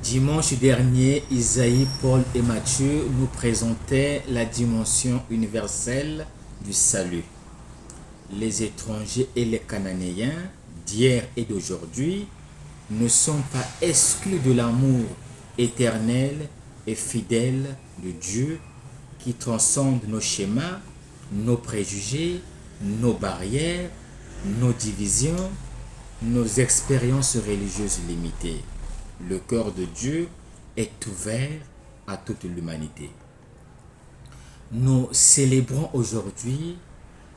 Dimanche dernier, Isaïe, Paul et Matthieu nous présentaient la dimension universelle du salut. Les étrangers et les Cananéens d'hier et d'aujourd'hui ne sont pas exclus de l'amour éternel et fidèle de Dieu qui transcende nos schémas, nos préjugés, nos barrières, nos divisions, nos expériences religieuses limitées. Le cœur de Dieu est ouvert à toute l'humanité. Nous célébrons aujourd'hui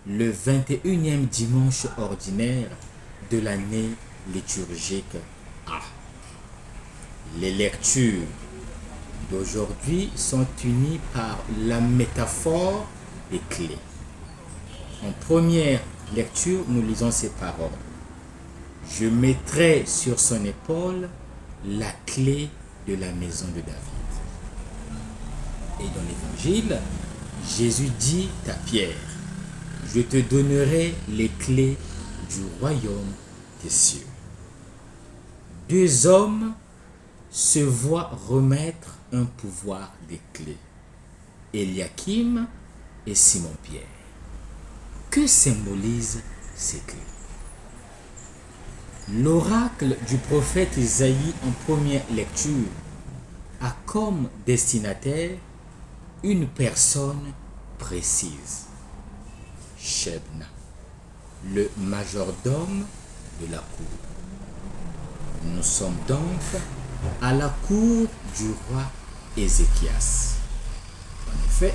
le 21e dimanche ordinaire de l'année liturgique A. Les lectures d'aujourd'hui sont unies par la métaphore des clés. En première lecture, nous lisons ces paroles. Je mettrai sur son épaule la clé de la maison de David. Et dans l'évangile, Jésus dit à Pierre, je te donnerai les clés du royaume des cieux. Deux hommes se voient remettre un pouvoir des clés, Eliakim et Simon-Pierre. Que symbolisent ces clés? L'oracle du prophète Isaïe en première lecture a comme destinataire une personne précise, Shebna, le majordome de la cour. Nous sommes donc à la cour du roi Ézéchias. En effet,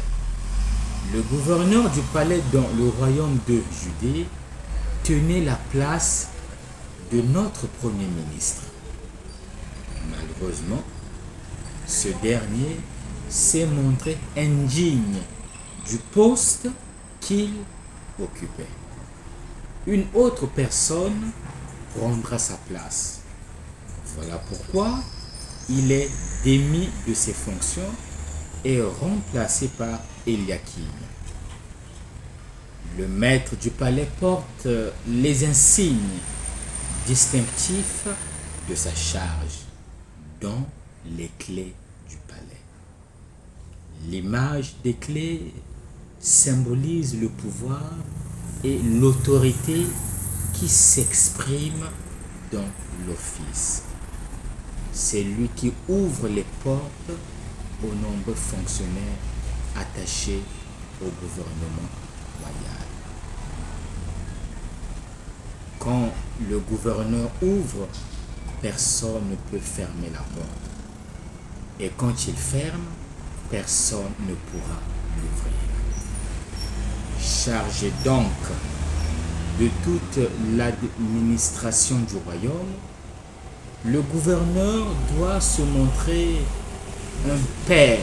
le gouverneur du palais dans le royaume de Judée tenait la place de notre Premier ministre. Malheureusement, ce dernier s'est montré indigne du poste qu'il occupait. Une autre personne prendra sa place. Voilà pourquoi il est démis de ses fonctions et remplacé par Eliakim. Le maître du palais porte les insignes distinctifs de sa charge, dont les clés du palais. L'image des clés symbolise le pouvoir et l'autorité qui s'expriment dans l'office. C'est lui qui ouvre les portes aux nombreux fonctionnaires attachés au gouvernement royal. Quand le gouverneur ouvre, personne ne peut fermer la porte. Et quand il ferme, personne ne pourra l'ouvrir. Chargé donc de toute l'administration du royaume, le gouverneur doit se montrer un père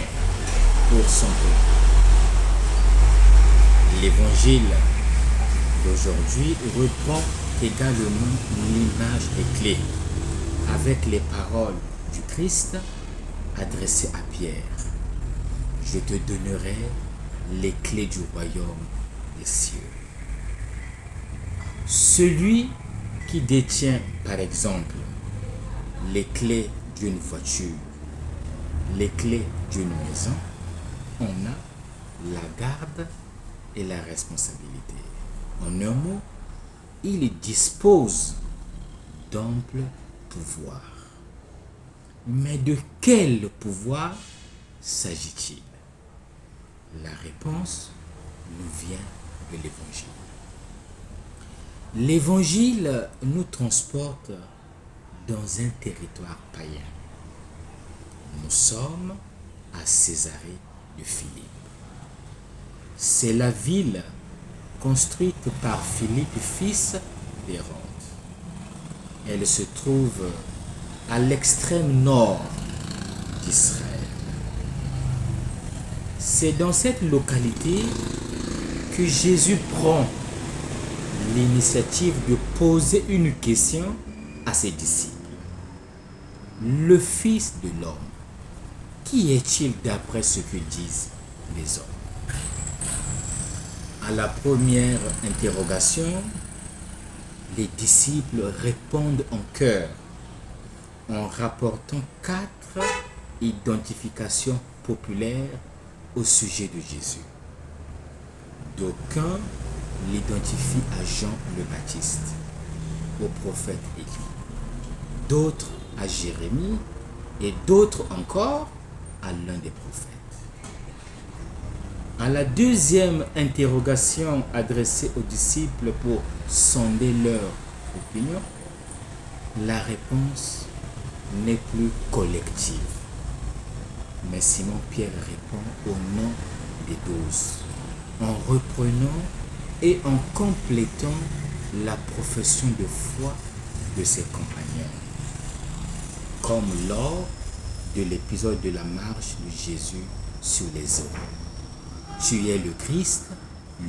pour son peuple. L'évangile d'aujourd'hui reprend également l'image des clés avec les paroles du Christ adressées à Pierre. Je te donnerai les clés du royaume des cieux. Celui qui détient, par exemple, les clés d'une voiture, les clés d'une maison, on a la garde et la responsabilité. En un mot, il dispose d'amples pouvoirs. Mais de quel pouvoir s'agit-il? La réponse nous vient de l'Évangile. L'Évangile nous transporte dans un territoire païen. Nous sommes à Césarée de Philippe. C'est la ville construite par Philippe, fils d'Hérode. Elle se trouve à l'extrême nord d'Israël. C'est dans cette localité que Jésus prend l'initiative de poser une question à ses disciples. Le Fils de l'homme, qui est-il d'après ce que disent les hommes? À la première interrogation, les disciples répondent en chœur. en rapportant 4 identifications populaires au sujet de Jésus. D'aucuns l'identifient à Jean le Baptiste, au prophète Élie, d'autres à Jérémie et d'autres encore à l'un des prophètes. À la deuxième interrogation adressée aux disciples pour sonder leur opinion, la réponse n'est plus collective. Mais Simon-Pierre répond au nom des 12, en reprenant et en complétant la profession de foi de ses compagnons, comme lors de l'épisode de la marche de Jésus sur les eaux. Tu es le Christ,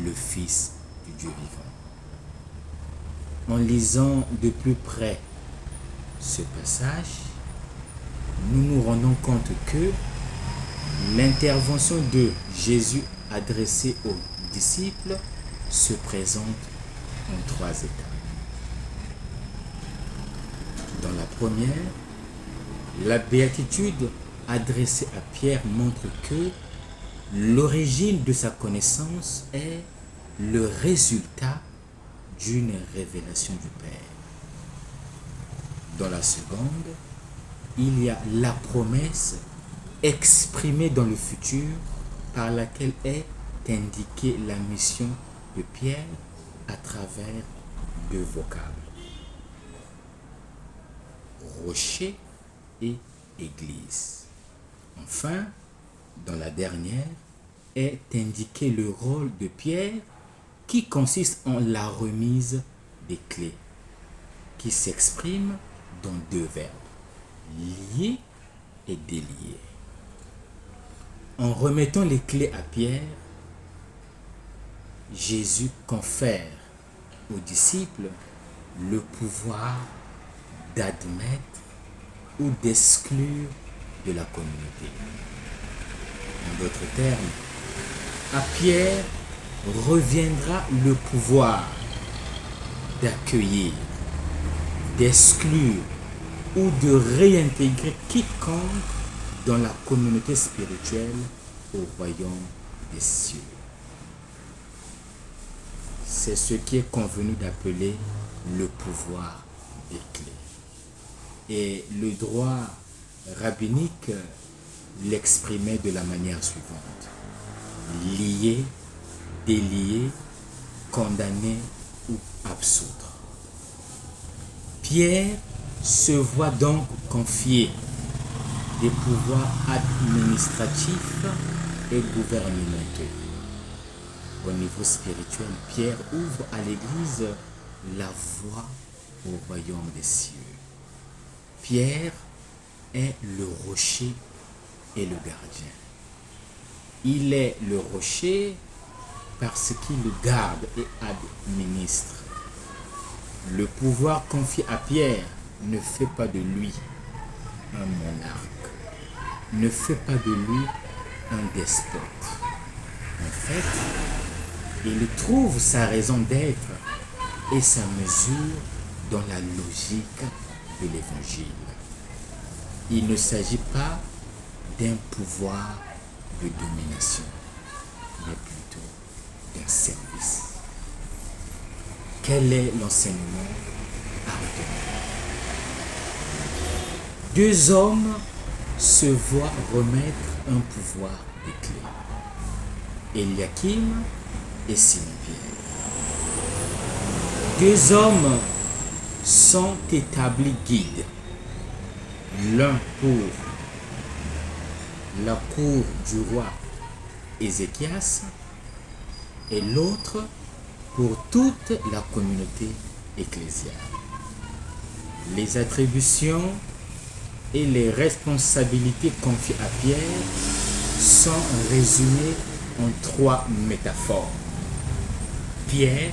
le Fils du Dieu vivant. En lisant de plus près ce passage, nous nous rendons compte que l'intervention de Jésus adressée aux disciples se présente en 3 étapes. Dans la première, la béatitude adressée à Pierre montre que l'origine de sa connaissance est le résultat d'une révélation du Père. Dans la seconde, il y a la promesse exprimée dans le futur par laquelle est indiquée la mission de Pierre à travers 2 vocables: rocher et église. Enfin, dans la dernière, est indiqué le rôle de Pierre qui consiste en la remise des clés, qui s'exprime dans 2 verbes, lier et délier. En remettant les clés à Pierre, Jésus confère aux disciples le pouvoir d'admettre ou d'exclure de la communauté. En d'autres termes, à Pierre reviendra le pouvoir d'accueillir, d'exclure ou de réintégrer quiconque dans la communauté spirituelle au royaume des cieux. C'est ce qui est convenu d'appeler le pouvoir des clés. Et le droit rabbinique l'exprimait de la manière suivante: lier, délier, condamner ou absoudre. Pierre se voit donc confier des pouvoirs administratifs et gouvernementaux. Au niveau spirituel, Pierre ouvre à l'Église la voie au royaume des cieux. Pierre est le rocher et le gardien. Il est le rocher parce qu'il garde et administre. Le pouvoir confié à Pierre ne fait pas de lui un monarque, ne fait pas de lui un despote. En fait, il trouve sa raison d'être et sa mesure dans la logique de l'Évangile. Il ne s'agit pas d'un pouvoir de domination, mais plutôt d'un service. Quel est l'enseignement à retenir? 2 hommes se voient remettre un pouvoir de clé: Eliakim et Simon-Pierre. 2 hommes sont établis guides, l'un pour la cour du roi Ézéchias et l'autre pour toute la communauté ecclésiale. Les attributions et les responsabilités confiées à Pierre sont résumées en 3 métaphores: pierre,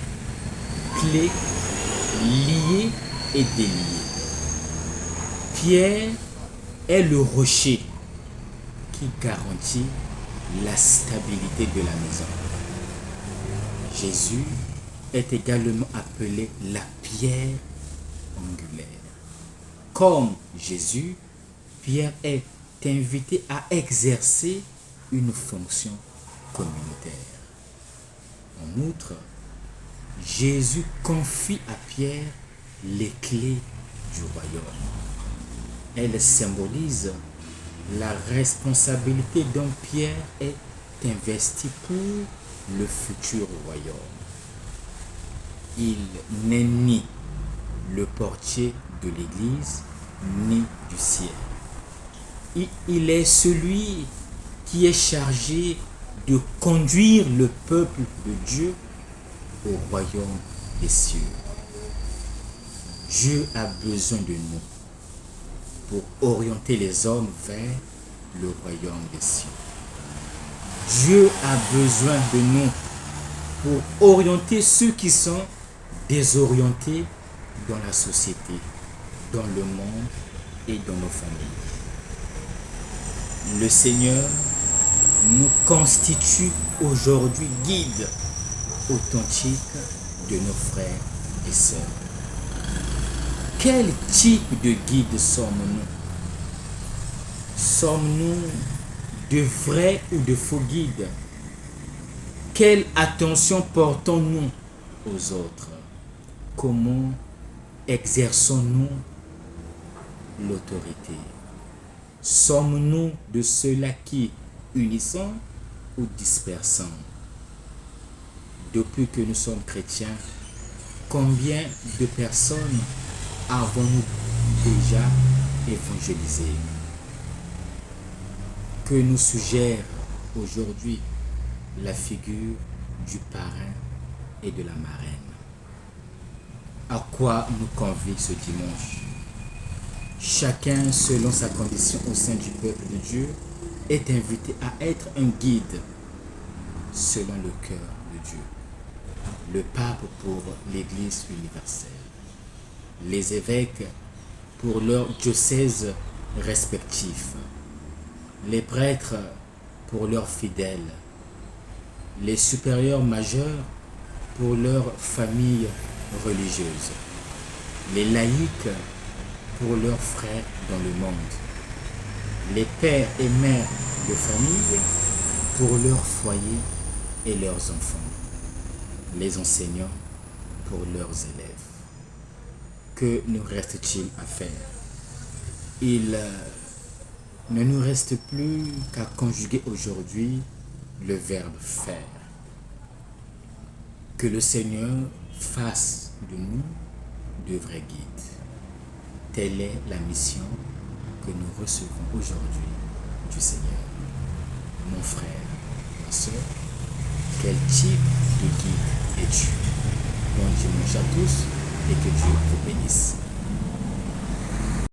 clé, lié et délié. Pierre est le rocher qui garantit la stabilité de la maison. Jésus est également appelé la pierre angulaire. Comme Jésus, Pierre est invité à exercer une fonction communautaire. En outre, Jésus confie à Pierre les clés du royaume. Elle symbolise la responsabilité dont Pierre est investi pour le futur royaume. Il n'est ni le portier de l'Église, ni du ciel. Il est celui qui est chargé de conduire le peuple de Dieu au royaume des cieux. Dieu a besoin de nous pour orienter les hommes vers le royaume des cieux. Dieu a besoin de nous pour orienter ceux qui sont désorientés dans la société, dans le monde et dans nos familles. Le Seigneur nous constitue aujourd'hui guide authentique de nos frères et sœurs. Quel type de guide sommes-nous? Sommes-nous de vrais ou de faux guides? Quelle attention portons-nous aux autres? Comment exerçons-nous l'autorité? Sommes-nous de ceux-là qui unissons ou dispersons? Depuis que nous sommes chrétiens, combien de personnes avons-nous déjà évangélisé? Que nous suggère aujourd'hui la figure du parrain et de la marraine? À quoi nous convie ce dimanche? Chacun, selon sa condition au sein du peuple de Dieu, est invité à être un guide selon le cœur de Dieu. Le pape pour l'Église universelle, les évêques pour leurs diocèses respectifs, les prêtres pour leurs fidèles, les supérieurs majeurs pour leurs familles religieuses, les laïcs pour leurs frères dans le monde, les pères et mères de famille pour leurs foyers et leurs enfants, les enseignants pour leurs élèves. Que nous reste-t-il à faire? Il ne nous reste plus qu'à conjuguer aujourd'hui le verbe faire. Que le Seigneur fasse de nous de vrais guides. Telle est la mission que nous recevons aujourd'hui du Seigneur. Mon frère, ma soeur, quel type de guide es-tu? Bon dimanche à tous et que Dieu vous bénisse.